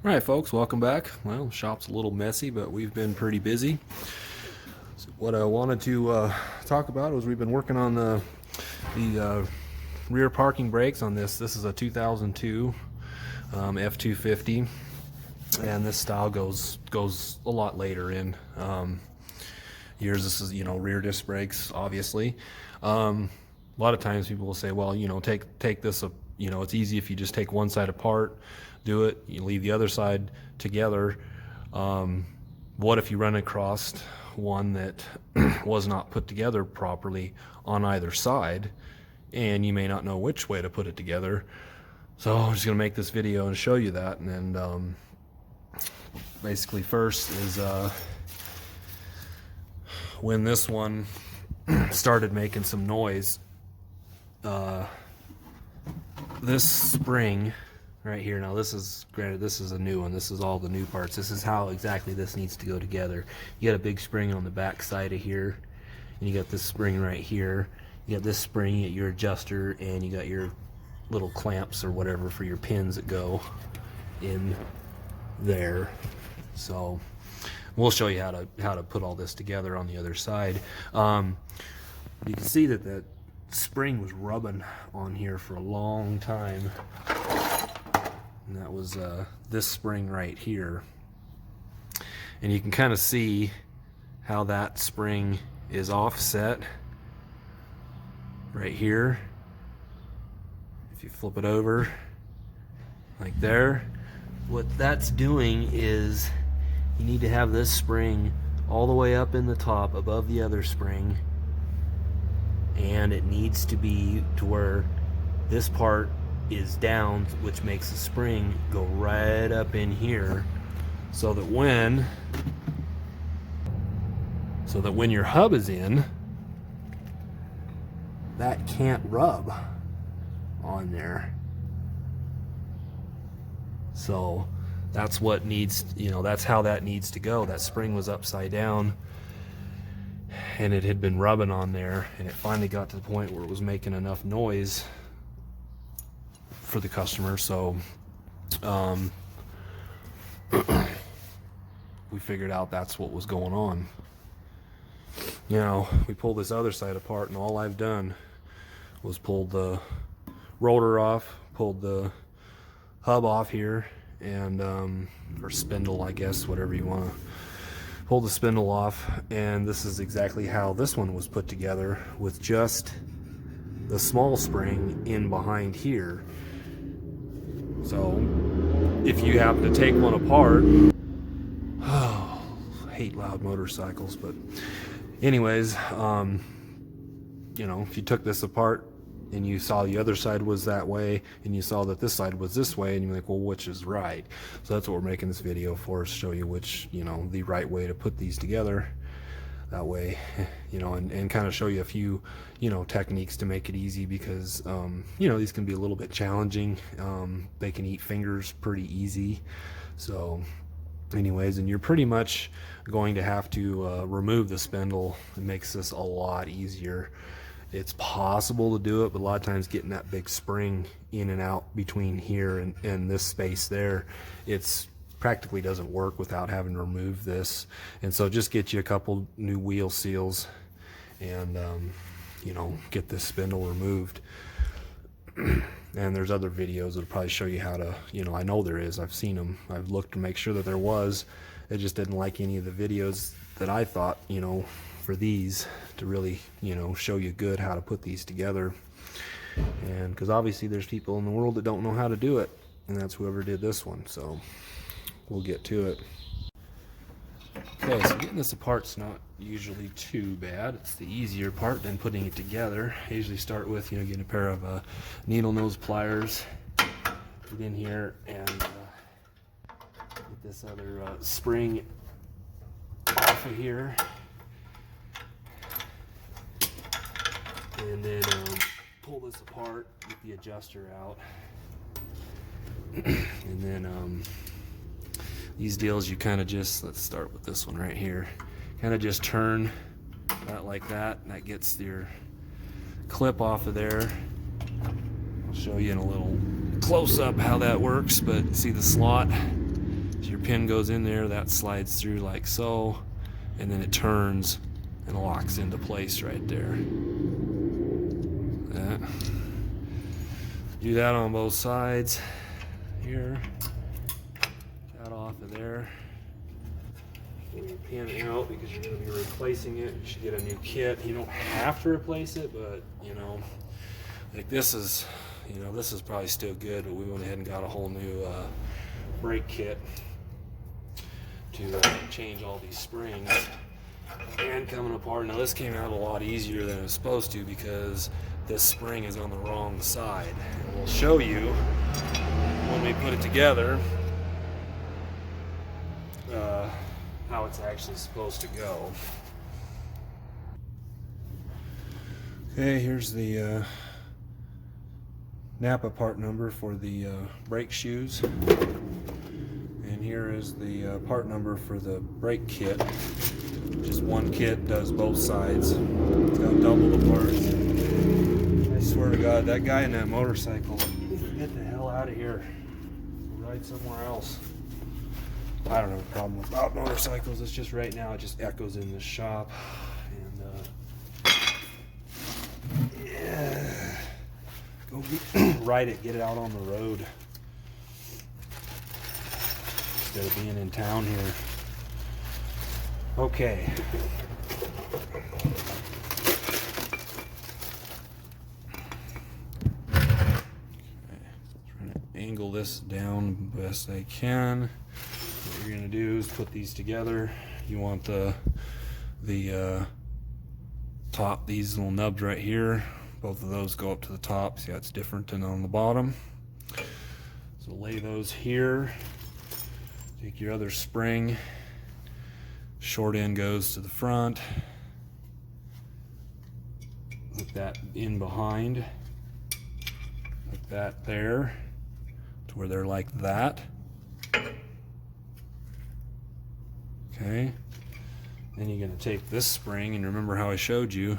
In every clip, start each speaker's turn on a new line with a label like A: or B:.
A: Alright folks, welcome back. Well, shop's a little messy, but we've been pretty busy. So what I wanted to talk about was we've been working on the rear parking brakes on this. This is a 2002 F250, and this style goes a lot later in years. This is, rear disc brakes, obviously. A lot of times people will say, well, take this, it's easy if you just take one side apart, do it, you leave the other side together. What if you run across one that was not put together properly on either side, and you may not know which way to put it together? So I'm just going to make this video and show you that. And basically first is when this one started making some noise, this spring right here, now this is, granted, this is a new one, this is all the new parts, this is how exactly this needs to go together. You got a big spring on the back side of here, and you got this spring right here, you got this spring at your adjuster, and you got your little clamps or whatever for your pins that go in there. So we'll show you how to put all this together on the other side. You can see that the spring was rubbing on here for a long time, and that was this spring right here, and you can kind of see how that spring is offset right here. If you flip it over like there, what that's doing is you need to have this spring all the way up in the top above the other spring, and it needs to be to where this part is down, which makes the spring go right up in here, so that when your hub is in, that can't rub on there. So that's what needs, that's how that needs to go. That spring was upside down, and it had been rubbing on there, and it finally got to the point where it was making enough noise for the customer. So we figured out that's what was going on. We pulled this other side apart, and all I've done was pulled the rotor off, pulled the hub off here, and or spindle, I guess, whatever you want to. Pull the spindle off, and this is exactly how this one was put together, with just the small spring in behind here. So if you happen to take one apart, I hate loud motorcycles, but anyways, if you took this apart and you saw the other side was that way, and you saw that this side was this way, and you're like, well, which is right? So that's what we're making this video for, is show you which, the right way to put these together. That way, and kind of show you a few, techniques to make it easy, because, these can be a little bit challenging. They can eat fingers pretty easy. So anyways, and you're pretty much going to have to remove the spindle. It makes this a lot easier. It's possible to do it, but a lot of times getting that big spring in and out between here and this space there, it's practically doesn't work without having to remove this. And so just get you a couple new wheel seals and get this spindle removed. And there's other videos that'll probably show you how to, I know there is, I've seen them, I've looked to make sure that there was. I just didn't like any of the videos that I thought, for these to really, show you good how to put these together. And because obviously there's people in the world that don't know how to do it, and that's whoever did this one. So we'll get to it. Okay, so getting this apart's not usually too bad. It's the easier part than putting it together. I usually start with, getting a pair of needle nose pliers, get in here and get this other spring off of here, and then pull this apart, get the adjuster out, and then these deals, you kind of just, let's start with this one right here, kind of just turn that like that, and that gets your clip off of there. I'll show you in a little close-up how that works, but see the slot So your pin goes in there, that slides through like so, and then it turns and locks into place right there. Do that on both sides here. That off of there. Pull your pin out because you're going to be replacing it. You should get a new kit. You don't have to replace it, but you know, like this is, you know, this is probably still good, but we went ahead and got a whole new brake kit to change all these springs and coming apart. Now this came out a lot easier than it was supposed to because this spring is on the wrong side. And we'll show you when we put it together how it's actually supposed to go. Okay, here's the Napa part number for the brake shoes. And here is the part number for the brake kit. Just one kit does both sides. It's got double the parts. I swear to God, that guy in that motorcycle, get the hell out of here. Ride somewhere else. I don't have a problem with motorcycles. It's just right now it just echoes in the shop. And yeah, go ride it, get it out on the road instead of being in town here. Okay. Trying to angle this down best I can. What you're going to do is put these together. You want the top, these little nubs right here. Both of those go up to the top. See how it's different than on the bottom. So lay those here. Take your other spring. Short end goes to the front. Put that in behind. Like that there. To where they're like that. Okay. Then you're going to take this spring, and remember how I showed you,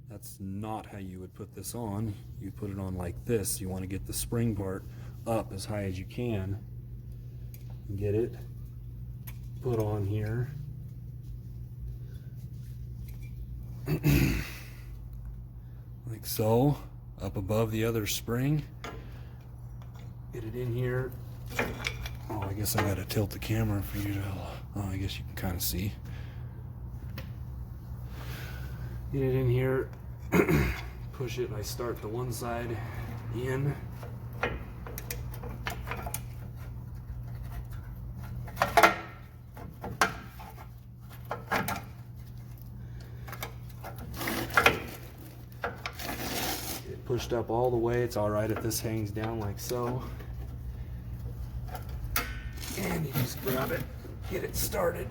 A: that's not how you would put this on. You put it on like this. You want to get the spring part up as high as you can. Get it put on here. Like so, up above the other spring. Get it in here. Oh, I guess I gotta tilt the camera for you to, oh, I guess you can kind of see. Get it in here, push it, I start the one side in. Pushed up all the way. It's all right if this hangs down like so. And you just grab it, get it started.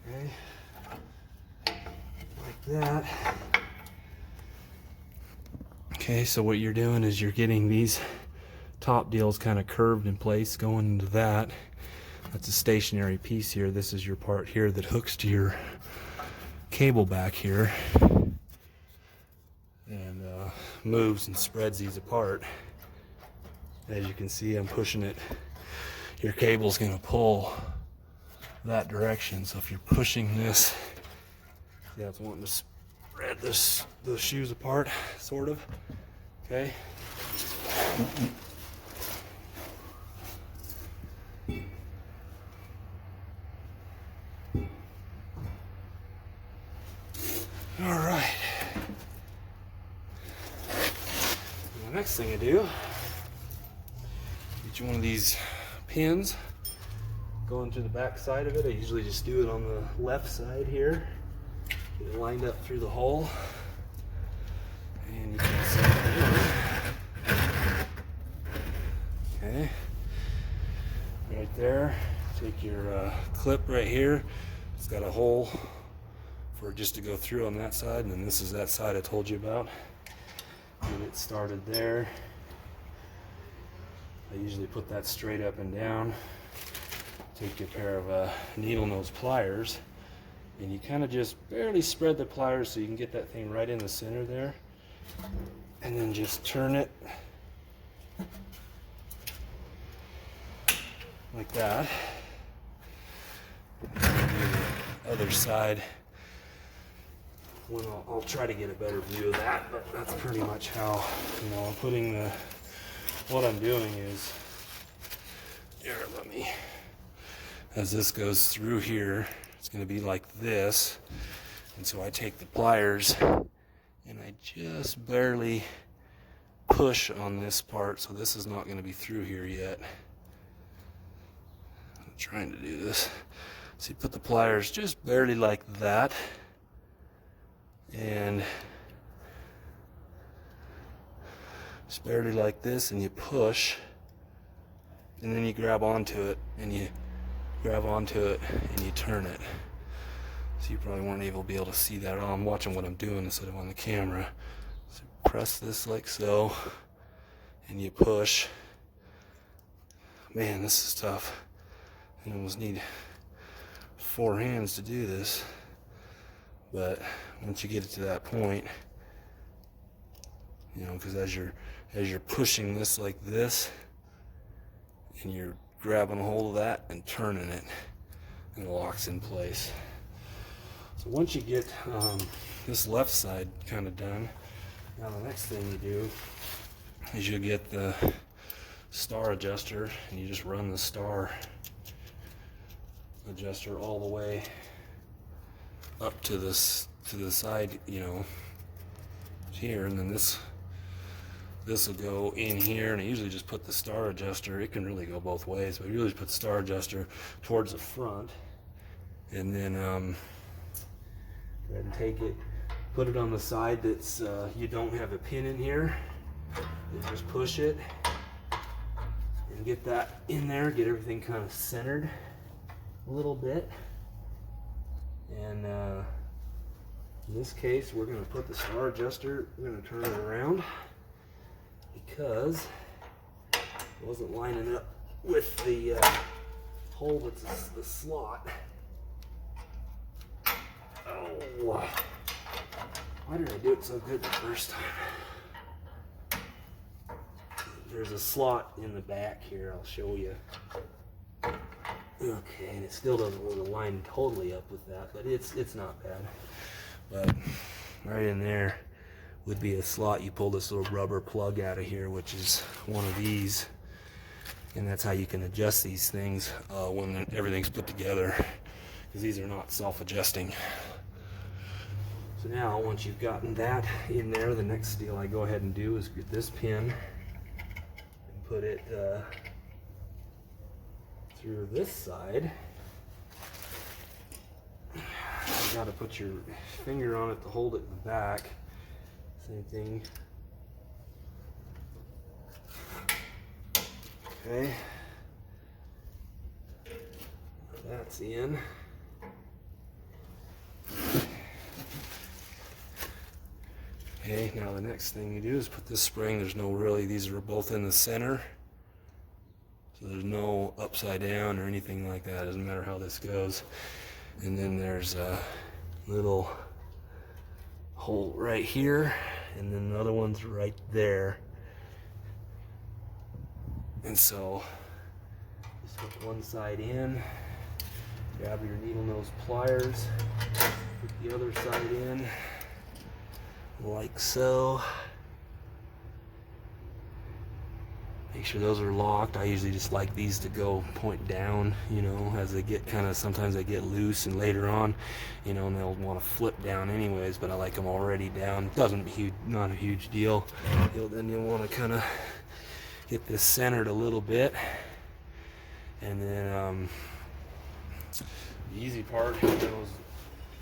A: Okay, like that. Okay, so what you're doing is you're getting these top deals kind of curved in place going into that. That's a stationary piece here. This is your part here that hooks to your cable back here and moves and spreads these apart. As you can see, I'm pushing it. Your cable's going to pull that direction. So if you're pushing this, yeah, it's wanting to spread those shoes apart, sort of. Okay. All right. The next thing I do, get you one of these pins, go into the back side of it. I usually just do it on the left side here. Get it lined up through the hole. And you can see it. Okay. Right there. Take your clip right here. It's got a hole for just to go through on that side, and then this is that side I told you about. Get it started there. I usually put that straight up and down take a pair of needle nose pliers, and you kind of just barely spread the pliers so you can get that thing right in the center there, and then just turn it like that. And then do the other side. When I'll try to get a better view of that, but that's pretty much how, you know, I'm putting the, what I'm doing is, here, let me, as this goes through here, it's going to be like this, and so I take the pliers and I just barely push on this part, so this is not going to be through here yet. I'm trying to do this. So you put the pliers just barely like that, and just barely like this, and you push, and then you grab onto it, and you grab onto it, and you turn it. So you probably weren't able to be able to see that. I'm watching what I'm doing instead of on the camera. So press this like so, and you push. Man, this is tough. I almost need 4 hands to do this. But once you get it to that point, you know, because as you're pushing this like this, and you're grabbing a hold of that and turning it, and it locks in place. So once you get this left side kind of done, now the next thing you do is you get the star adjuster, and you just run the star adjuster all the way up to this, to the side, you know, here, and then this will go in here, and I usually just put the star adjuster, it can really go both ways, but I usually put the star adjuster towards the front, and then go ahead and take it, put it on the side that's you don't have a pin in here, and just push it and get that in there, get everything kind of centered a little bit. And in this case, we're going to put the star adjuster, we're going to turn it around because it wasn't lining up with the hole that's the slot. Oh, why did I do it so good the first time? There's a slot in the back here, I'll show you. Okay, and it still doesn't want to line totally up with that, but it's not bad. But right in there would be a slot. You pull this little rubber plug out of here, which is one of these, and that's how you can adjust these things when everything's put together, because these are not self-adjusting. So now, once you've gotten that in there, the next deal I go ahead and do is get this pin and put it through this side. You got to put your finger on it to hold it in the back. Same thing. Okay. That's in. Okay, now the next thing you do is put this spring. There's no really, these are both in the center. So there's no upside down or anything like that. It doesn't matter how this goes. And then there's a little hole right here, and then the other one's right there. And so just put one side in, grab your needle nose pliers, put the other side in, like so. Make sure those are locked. I usually just like these to go point down, you know, as they get kind of, sometimes they get loose, and later on, you know, and they'll want to flip down anyways, but I like them already down. Doesn't be huge, not a huge deal. Then you'll want to kind of get this centered a little bit, and then the easy part is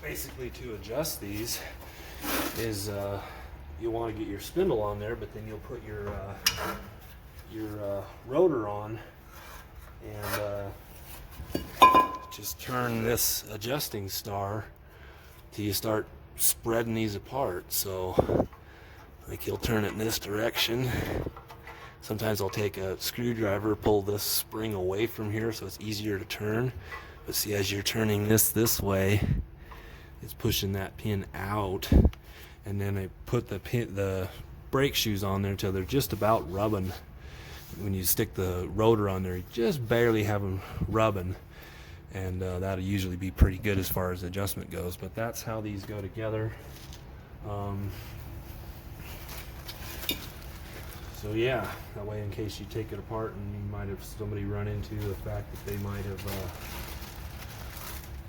A: basically to adjust these is you want to get your spindle on there, but then you'll put your rotor on, and just turn this adjusting star till you start spreading these apart. So like you'll turn it in this direction, Sometimes I'll take a screwdriver, pull this spring away from here so it's easier to turn. But see, as you're turning this way, it's pushing that pin out, and then I put the brake shoes on there until they're just about rubbing. When you stick the rotor on there, you just barely have them rubbing, and that'll usually be pretty good as far as adjustment goes. But that's how these go together. So yeah, that way in case you take it apart and you might have somebody run into the fact that they might have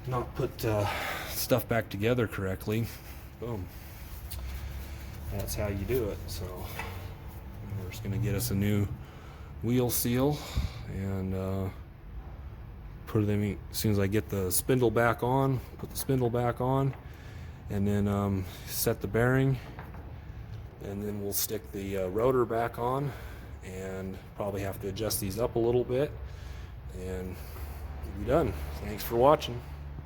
A: not put stuff back together correctly, boom, that's how you do it. So we're just going to get us a new wheel seal and put them as soon as I get the spindle back on, put the spindle back on, and then set the bearing, and then we'll stick the rotor back on, and probably have to adjust these up a little bit, and we'll be done. Thanks for watching.